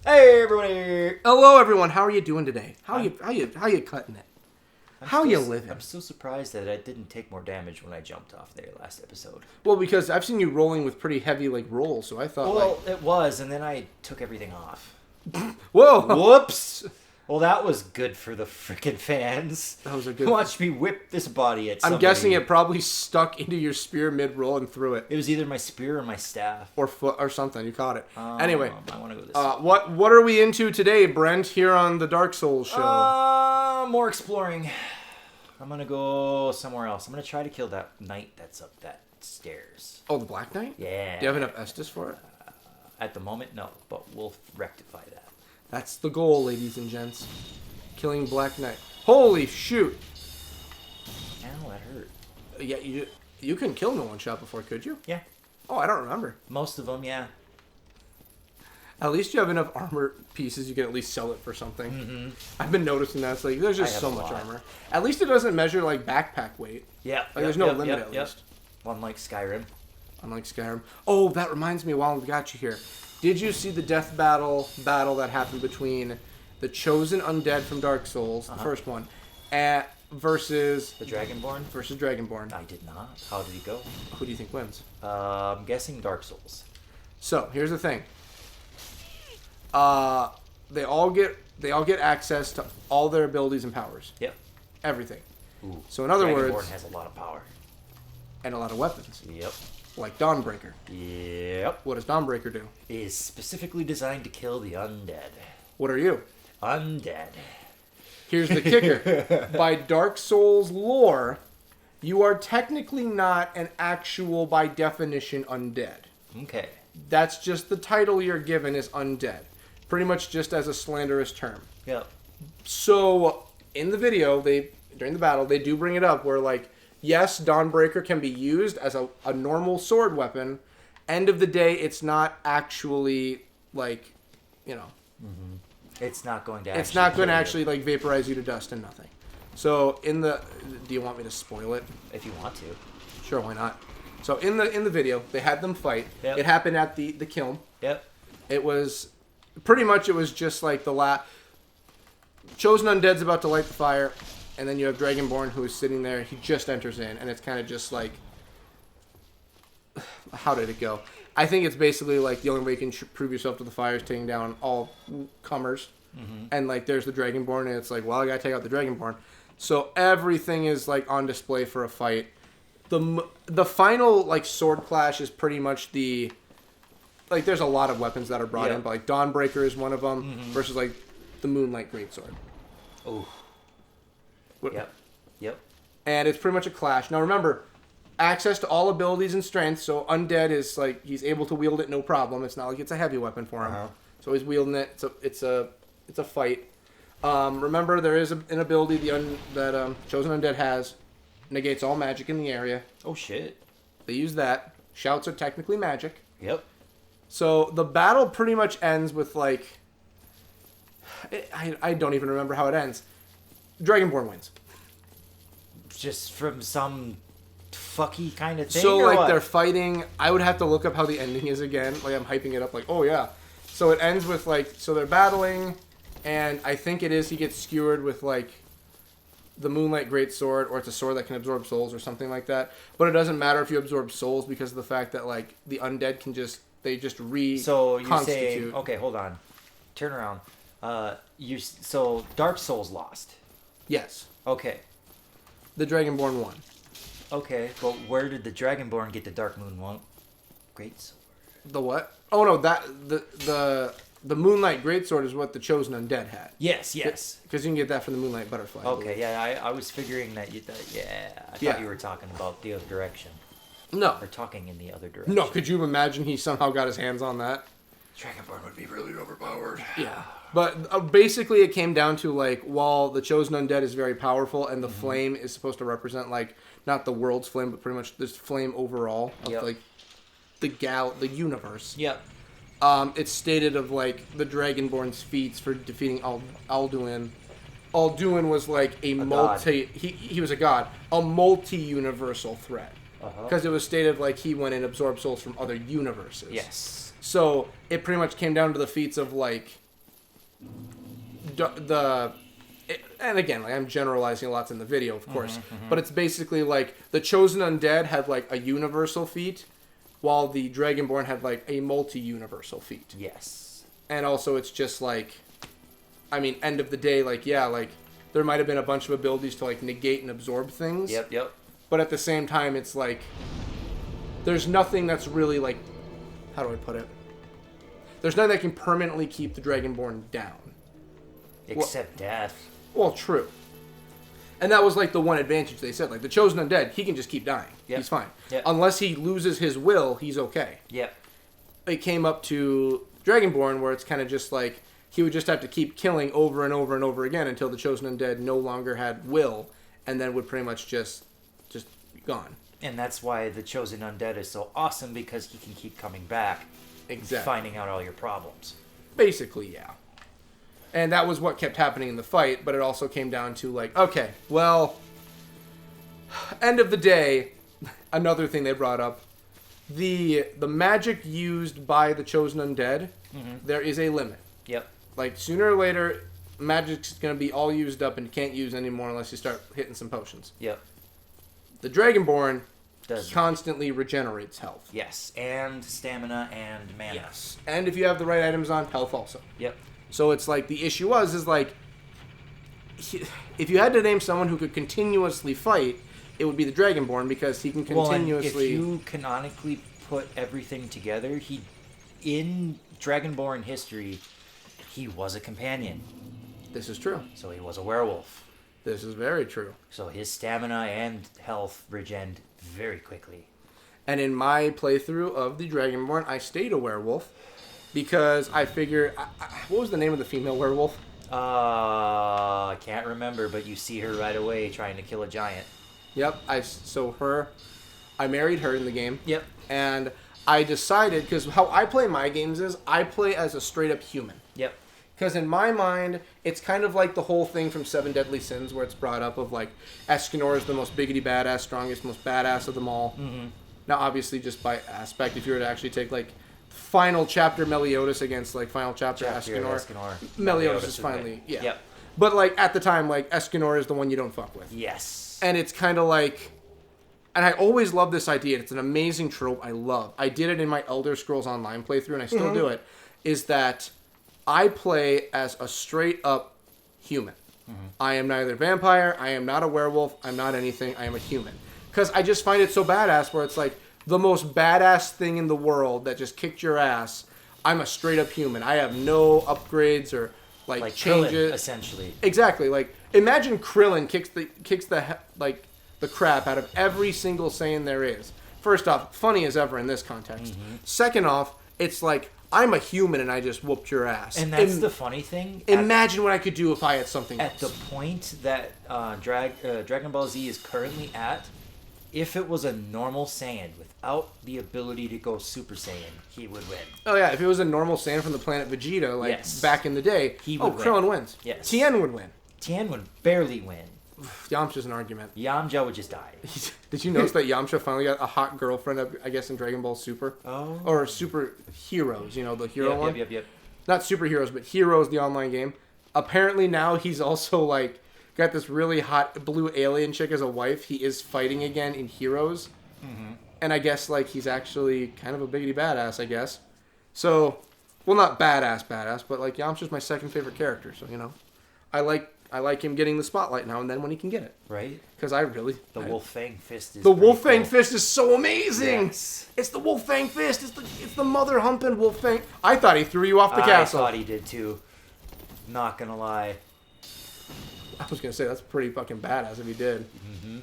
Hey everybody! Hello everyone. How are you doing today? How you cutting it? How you living? I'm so surprised that I didn't take more damage when I jumped off there last episode. Well, because I've seen you rolling with pretty heavy rolls, so I thought. Well, it was, and then I took everything off. Whoa! Whoops! Well, that was good for the frickin' fans. That was a good. Watch me whip this body at somebody. I'm guessing it probably stuck into your spear mid-roll and threw it. It was either my spear or my staff. Or foot or something. You caught it. Anyway, I want to go this way. What are we into today, Brent? Here on the Dark Souls show. More exploring. I'm gonna go somewhere else. I'm gonna try to kill that knight that's up that stairs. Oh, the Black Knight? Yeah. Do you have enough Estus for it? At the moment, no, but we'll rectify that. That's the goal, ladies and gents. Killing Black Knight. Holy shoot! Ow, that hurt. Yeah, you couldn't kill him in one shot before, could you? Yeah. Oh, I don't remember. Most of them, yeah. At least you have enough armor pieces you can at least sell it for something. Mm-hmm. I've been noticing that. It's like, there's just so much armor. At least it doesn't measure, backpack weight. Yeah. There's no limit, at least. Unlike Skyrim. Unlike Skyrim. Oh, that reminds me while we got you here. Did you see the death battle that happened between the chosen undead from Dark Souls, the first one, versus... The Dragonborn? Versus Dragonborn. I did not. How did he go? Who do you think wins? I'm guessing Dark Souls. So, here's the thing. They all get access to all their abilities and powers. Yep. Everything. Ooh. So in other words... Dragonborn has a lot of power. And a lot of weapons. Yep. Like Dawnbreaker. Yep. What does Dawnbreaker do? It is specifically designed to kill the undead. What are you? Undead. Here's the kicker. By Dark Souls lore, you are technically not an actual, by definition, undead. Okay. That's just the title you're given is undead. Pretty much just as a slanderous term. Yep. So, in the video, during the battle, they do bring it up where, yes, Dawnbreaker can be used as a normal sword weapon. End of the day, it's not actually, Mm-hmm. It's not going to It's not going to actually, vaporize you to dust and nothing. So, do you want me to spoil it? If you want to. Sure, why not? So, in the video, they had them fight. Yep. It happened at the kiln. Yep. It was, pretty much, it was just the Chosen Undead's about to light the fire. And then you have Dragonborn who is sitting there. He just enters in, and it's kind of just how did it go? I think it's basically the only way you can prove yourself to the fire is taking down all comers. Mm-hmm. And there's the Dragonborn, and it's I gotta take out the Dragonborn. So everything is on display for a fight. The final sword clash is pretty much there's a lot of weapons that are brought in, but Dawnbreaker is one of them versus the Moonlight Greatsword. Oh. Yep. And it's pretty much a clash. Now remember, access to all abilities and strengths. So undead is he's able to wield it no problem. It's not it's a heavy weapon for him. Uh-huh. So he's wielding it. It's a fight. Remember, there is an ability that Chosen Undead has, negates all magic in the area. Oh shit! They use that. Shouts are technically magic. Yep. So the battle pretty much ends with I don't even remember how it ends. Dragonborn wins. Just from some fucky kind of thing. So or what? they're fighting. I would have to look up how the ending is again. I'm hyping it up. Oh yeah. So it ends with so they're battling, and I think it is he gets skewered with the Moonlight Greatsword, or it's a sword that can absorb souls or something like that. But it doesn't matter if you absorb souls because of the fact that the undead can just reconstitute. So you're saying, okay, hold on, turn around. So Dark Souls lost. Yes. Okay. The Dragonborn won. Okay, but where did the Dragonborn get the Dark Moon Greatsword? The what? Oh no, the Moonlight Greatsword is what the Chosen Undead had. Yes. Because you can get that from the Moonlight Butterfly. Okay, yeah, I was figuring that I thought you were talking about the other direction. No. Or talking in the other direction. No, could you imagine he somehow got his hands on that? Dragonborn would be really overpowered. Yeah. But basically it came down to while the Chosen Undead is very powerful and the flame is supposed to represent not the world's flame, but pretty much this flame overall of the universe. Yep. It's stated of the Dragonborn's feats for defeating Alduin. Alduin was he was a god, a multi-universal threat. Because it was stated he went and absorbed souls from other universes. Yes. So it pretty much came down to the feats of and again, like I'm generalizing a lot in the video, of course, but it's basically like the chosen undead had like a universal feat, while the dragonborn had like a multi-universal feat. Yes. And also, it's just like, I mean, end of the day, like like there might have been a bunch of abilities to like negate and absorb things. Yep. But at the same time, it's like there's nothing that's really like, how do I put it? There's nothing that can permanently keep the dragonborn down. Except death. Well, true. And that was like the one advantage they said. Like the chosen undead, he can just keep dying. Yep. He's fine. Yep. Unless he loses his will, he's okay. Yep. It came up to Dragonborn where it's kind of just like he would just have to keep killing over and over and over again until the chosen undead no longer had will, and then would pretty much just be gone. And that's why the chosen undead is so awesome, because he can keep coming back. Exactly. Finding out all your problems. Basically, yeah. And that was what kept happening in the fight, but it also came down to like, okay, well, end of the day, another thing they brought up, the magic used by the chosen undead, there is a limit. Yep. Like sooner or later, magic's going to be all used up and you can't use anymore unless you start hitting some potions. Yep. The Dragonborn Does constantly regenerates health. Yes, and stamina and mana. Yes. And if you have the right items on, health also. Yep. So it's like the issue is like if you had to name someone who could continuously fight, it would be the Dragonborn because he can continuously. Well, if you canonically put everything together, in Dragonborn history, he was a companion. This is true. So he was a werewolf. This is very true. So his stamina and health regened very quickly. And in my playthrough of the Dragonborn, I stayed a werewolf because I figured... what was the name of the female werewolf? I can't remember, but you see her right away trying to kill a giant. Yep. I married her in the game. Yep. And I decided, because how I play my games is, I play as a straight-up human. Yep. Because in my mind, it's kind of like the whole thing from Seven Deadly Sins where it's brought up of like, Escanor is the most biggity badass, strongest, most badass of them all. Mm-hmm. Now, obviously, just by aspect, if you were to actually take like final chapter Meliodas against like final chapter Escanor. Meliodas is finally, yeah. Yep. But like at the time, like Escanor is the one you don't fuck with. Yes. And it's kind of like, and I always love this idea. It's an amazing trope I love. I did it in my Elder Scrolls Online playthrough, and I still do it, is that I play as a straight up human. Mm-hmm. I am neither vampire, I am not a werewolf, I'm not anything, I am a human. Because I just find it so badass where it's like the most badass thing in the world that just kicked your ass. I'm a straight up human. I have no upgrades or like changes. Krillin, essentially. Exactly. Like imagine Krillin kicks the crap out of every single Saiyan there is. First off, funny as ever in this context. Mm-hmm. Second off, it's like I'm a human and I just whooped your ass. And that's the funny thing. Imagine what I could do if I had something else. At the point that Dragon Ball Z is currently at, if it was a normal Saiyan without the ability to go Super Saiyan, he would win. Oh yeah, if it was a normal Saiyan from the planet Vegeta, like back in the day, Krillin wins. Yes. Tien would win. Tien would barely win. Yamcha's an argument. Yamcha would just die. Did you notice that Yamcha finally got a hot girlfriend, I guess, in Dragon Ball Super? Oh. Or Super Heroes, the hero one? Yep. Not superheroes, but Heroes, the online game. Apparently now he's also, like, got this really hot blue alien chick as a wife. He is fighting again in Heroes. Mm-hmm. And I guess, like, he's actually kind of a biggity badass, I guess. So, well, not badass, but, like, Yamcha's my second favorite character. So, I like him getting the spotlight now and then when he can get it. Right. Because The Wolf Fang Fist is Wolf Fang Fist is so amazing. Yes. It's the Wolf Fang Fist. It's the mother humping Wolf Fang. I thought he threw you off the castle. I thought he did too. Not gonna lie. I was gonna say that's pretty fucking badass if he did. Mm-hmm.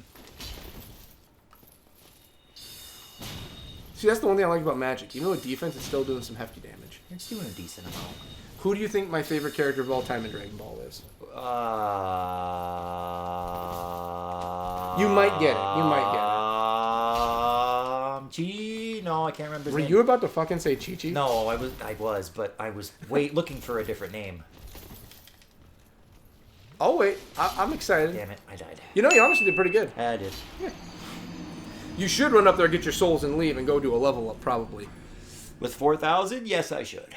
See, that's the one thing I like about Magic. Even though defense is still doing some hefty damage. It's doing a decent amount. Who do you think my favorite character of all time in Dragon Ball is? You might get it. No, I can't remember his Were name. you about to fucking say Chi-Chi? No, but I was looking for a different name. Oh, wait. I'm excited. Damn it, I died. You honestly did pretty good. I did. Yeah. You should run up there, get your souls, and leave, and go do a level up, probably. With 4,000? Yes, I should.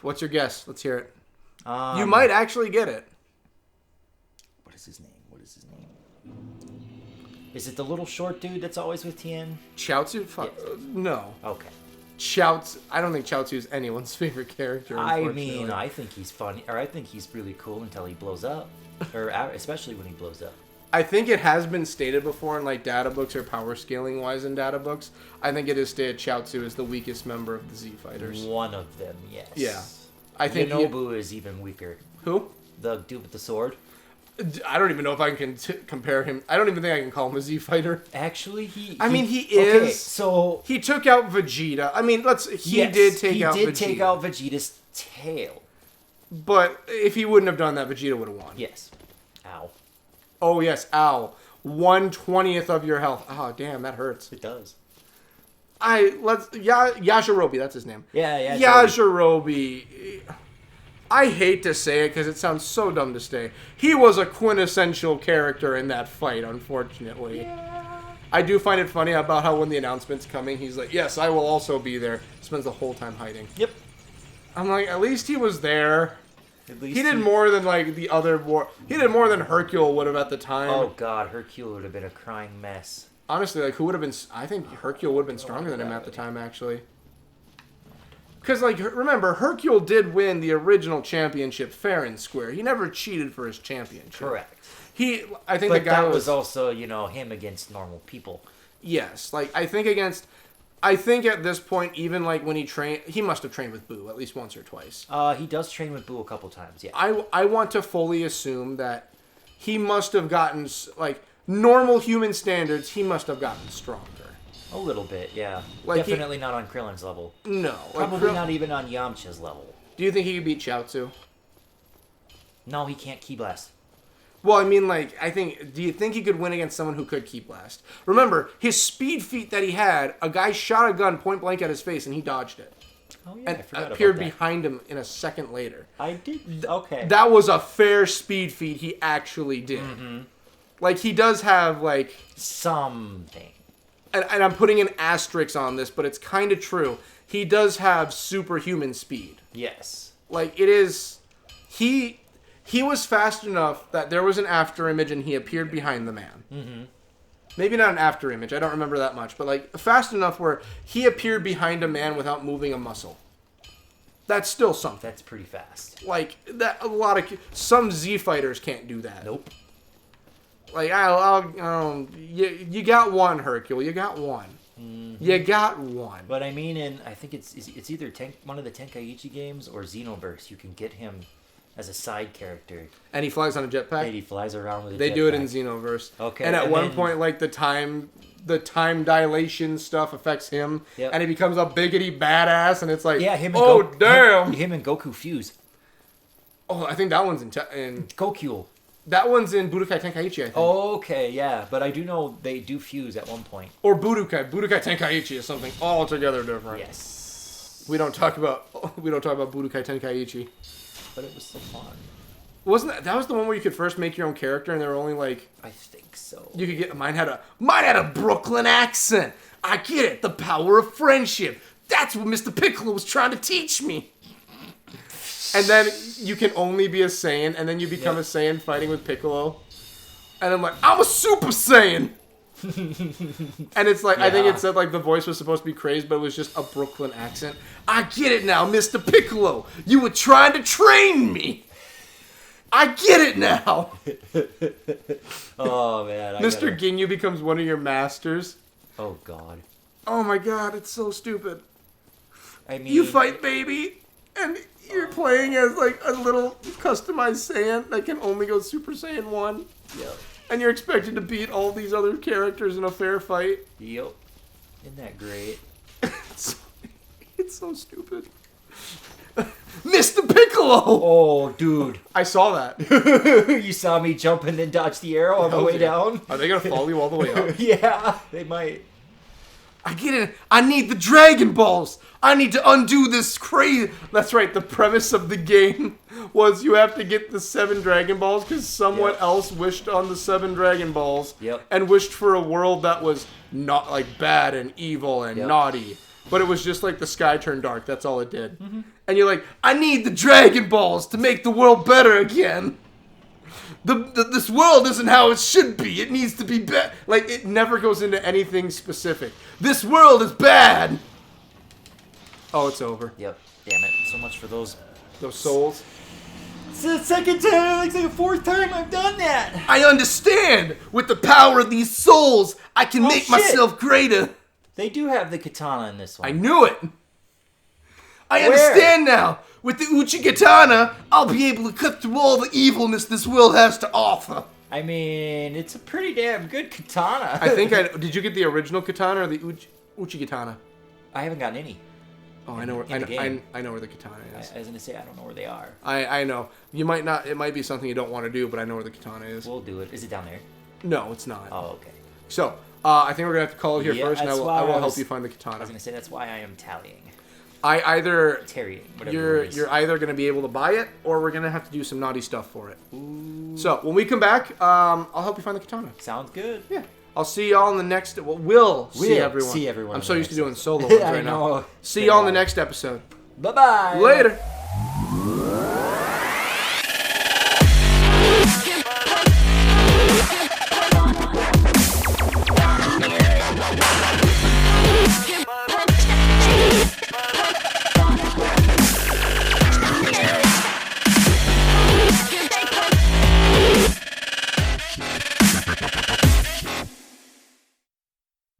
What's your guess? Let's hear it. You might actually get it. What is his name? Is it the little short dude that's always with Tien? Chaozu? Fuck. Yes. No. Okay. Chaozu. I don't think Chaozu is anyone's favorite character. I mean, I think he's funny, or I think he's really cool until he blows up, or especially when he blows up. I think it has been stated before in like data books or power scaling wise in data books. I think it is stated Chaozu is the weakest member of the Z fighters. One of them, yes. Yeah. I think Yonobu is even weaker. Who? The dude with the sword. I don't even know if I can compare him. I don't even think I can call him a Z fighter. Actually, he is. Okay, so he took out Vegeta. I mean, he did take out Vegeta's tail. But if he wouldn't have done that, Vegeta would have won. Yes. Ow. Oh yes, ow. 1/20th of your health. Oh damn, that hurts. It does. Yajirobe, that's his name. Yeah. Yajirobe. I hate to say it because it sounds so dumb to say. He was a quintessential character in that fight, unfortunately. Yeah. I do find it funny about how when the announcement's coming, he's like, yes, I will also be there. Spends the whole time hiding. Yep. I'm like, at least he was there. At least he did more than like the other war. He did more than Hercule would have at the time. Oh god, Hercule would have been a crying mess. Honestly, like who would have been? I think Hercule would have been stronger than him at the time, actually. Because, like, remember, Hercule did win the original championship fair and square. He never cheated for his championship. Correct. I think but the guy that was also, him against normal people. Yes, like I think at this point, even like when he trained, he must have trained with Boo at least once or twice. He does train with Boo a couple times. Yeah. I want to fully assume that he must have gotten like normal human standards. He must have gotten stronger. A little bit, yeah. Like definitely not on Krillin's level. No. Probably not even on Yamcha's level. Do you think he could beat Chaozu? No, he can't Ki Blast. Well, I mean, like, do you think he could win against someone who could Ki Blast? Remember, his speed feat that he had, a guy shot a gun point blank at his face and he dodged it. Oh, yeah, and I forgot appeared about that. behind him in a second later. I did? Okay. That was a fair speed feat he actually did. Mm-hmm. Like, he does have, like... something. And I'm putting an asterisk on this, but it's kind of true. He does have superhuman speed. Yes. Like, it is... He was fast enough that there was an after image and he appeared behind the man. Mm-hmm. Maybe not an after image. I don't remember that much. But, like, fast enough where he appeared behind a man without moving a muscle. That's still something. That's pretty fast. Like, some Z fighters can't do that. Nope. Like, you got one, Hercule. You got one. Mm-hmm. You got one. But I mean, I think it's either one of the Tenkaichi games or Xenoverse. You can get him as a side character. And he flies on a jetpack? And he flies around with a jetpack. They do it in Xenoverse. Okay. And at one point, like, the time dilation stuff affects him. Yep. And he becomes a biggity badass. And it's like, yeah, him and damn. Him and Goku fuse. Oh, I think that one's in Goku. That one's in Budokai Tenkaichi, I think. Oh, okay, yeah. But I do know they do fuse at one point. Or Budokai. Budokai Tenkaichi is something altogether different. Yes. We don't talk about Budokai Tenkaichi. But it was so fun. Wasn't that was the one where you could first make your own character and there were only like... I think so. You could get... Mine had a Brooklyn accent. I get it. The power of friendship. That's what Mr. Piccolo was trying to teach me. And then you can only be a Saiyan, and then you become a Saiyan fighting with Piccolo. And I'm like, I'm a Super Saiyan! And it's like, I think it said like the voice was supposed to be crazy, but it was just a Brooklyn accent. I get it now, Mr. Piccolo! You were trying to train me! I get it now! Oh, man. Mr. Ginyu becomes one of your masters. Oh, God. Oh, my God, it's so stupid. I mean... You fight baby, and... You're playing as, like, a little customized Saiyan that can only go Super Saiyan 1. Yep. And you're expected to beat all these other characters in a fair fight. Yep. Isn't that great? It's so stupid. Mr. Piccolo! Oh, dude. I saw that. You saw me jump and then dodge the arrow on the way down? Are they going to follow you all the way up? Yeah, they might. I get it. I need the Dragon Balls. I need to undo this crazy... That's right. The premise of the game was you have to get the 7 Dragon Balls because someone else wished on the 7 Dragon Balls and wished for a world that was not like bad and evil and naughty. But it was just like the sky turned dark. That's all it did. Mm-hmm. and you're like, I need the Dragon Balls to make the world better again. This world isn't how it should be. It needs to be better. Like, it never goes into anything specific. This world is bad. Oh, it's over. Yep. Damn it. So much for those souls. It's the second time, like the fourth time I've done that. I understand. With the power of these souls, I can make shit. myself greater. They do have the katana in this one. I knew it. I Where? understand now. With the Uchi Katana, I'll be able to cut through all the evilness this world has to offer. I mean, it's a pretty damn good katana. I think did you get the original katana or the Uchi Katana? I haven't gotten any. Oh, I know where I know where the katana is. I was gonna say I don't know where they are. I know. You might not. It might be something you don't want to do, but I know where the katana is. We'll do it. Is it down there? No, it's not. Oh, okay. So, I think we're gonna have to call it here first, and I that's will why I help was- you find the I was katana. gonna say that's why I am tallying. You're Whatever. either gonna be able to buy it, or we're gonna have to do some naughty stuff for it. Ooh. So when we come back, I'll help you find the katana. Sounds good. Yeah. I'll see y'all in the next. Well, we'll see everyone. See everyone. I'm in so the used to next doing solo episode. ones right I know. now. See y'all in the next episode. Bye bye. Later.